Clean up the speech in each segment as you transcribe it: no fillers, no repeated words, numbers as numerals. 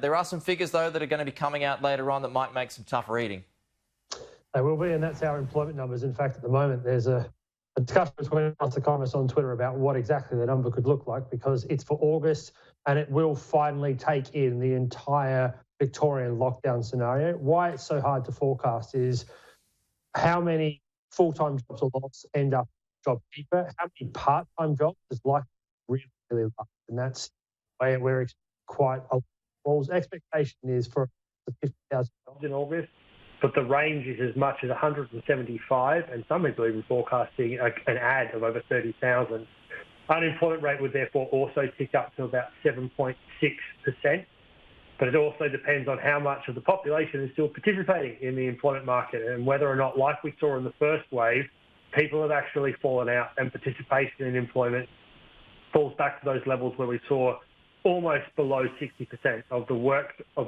There are some figures, though, that are going to be coming out later on that might make some tough reading. They will be, and that's our employment numbers. In fact, at the moment, there's a discussion between us, the comments on Twitter about what exactly the number could look like, because it's for August and it will finally take in the entire Victorian lockdown scenario. Why it's so hard to forecast is how many full-time jobs are lost end up JobKeeper, how many part-time jobs is likely really, really low. And that's where we're quite a Wall's expectation is for 50,000 jobs in August, but the range is as much as 175, and some people are even forecasting an add of over 30,000. Unemployment rate would therefore also tick up to about 7.6%, but it also depends on how much of the population is still participating in the employment market and whether or not, like we saw in the first wave, people have actually fallen out and participation in employment falls back to those levels where we saw almost below 60% of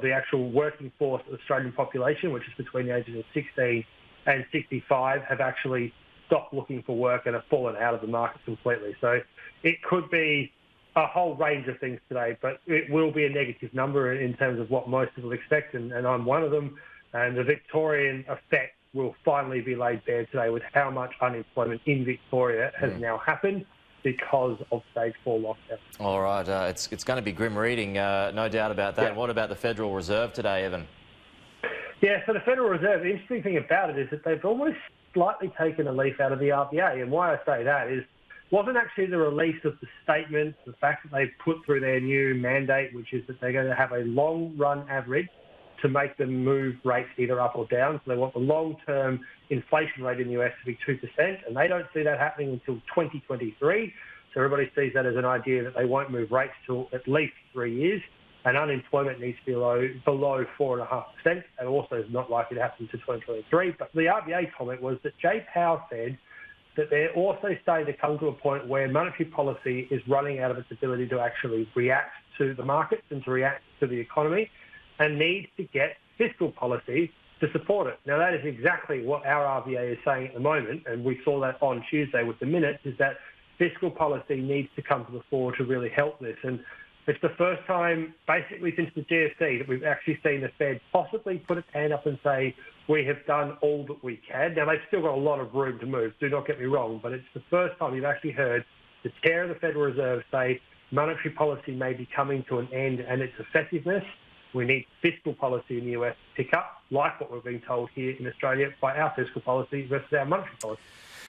the actual working force of the Australian population, which is between the ages of 16 and 65, have actually stopped looking for work and have fallen out of the market completely. So it could be a whole range of things today, but it will be a negative number in terms of what most people expect, and I'm one of them. And the Victorian effect will finally be laid bare today with how much unemployment in Victoria has now happened because of stage 4 lockdown. All right, it's going to be grim reading, no doubt about that. Yeah. What about the Federal Reserve today, Evan? Yeah, so the Federal Reserve, the interesting thing about it is that they've almost slightly taken a leaf out of the RBA, and why I say that is wasn't actually the release of the statement, the fact that they've put through their new mandate, which is that they're going to have a long-run average to make them move rates either up or down. So they want the long-term inflation rate in the US to be 2%, and they don't see that happening until 2023. So everybody sees that as an idea that they won't move rates till at least 3 years, and unemployment needs to be below 4.5%, and also is not likely to happen until 2023. But the RBA comment was that Jay Powell said that they're also starting to come to a point where monetary policy is running out of its ability to actually react to the markets and to react to the economy, and needs to get fiscal policy to support it. Now, that is exactly what our RBA is saying at the moment, and we saw that on Tuesday with the minutes, is that fiscal policy needs to come to the fore to really help this. And it's the first time, basically since the GFC, that we've actually seen the Fed possibly put its hand up and say, we have done all that we can. Now, they've still got a lot of room to move, do not get me wrong, but it's the first time you've actually heard the chair of the Federal Reserve say monetary policy may be coming to an end and its effectiveness. We need fiscal policy in the US to pick up, like what we're being told here in Australia by our fiscal policy versus our monetary policy.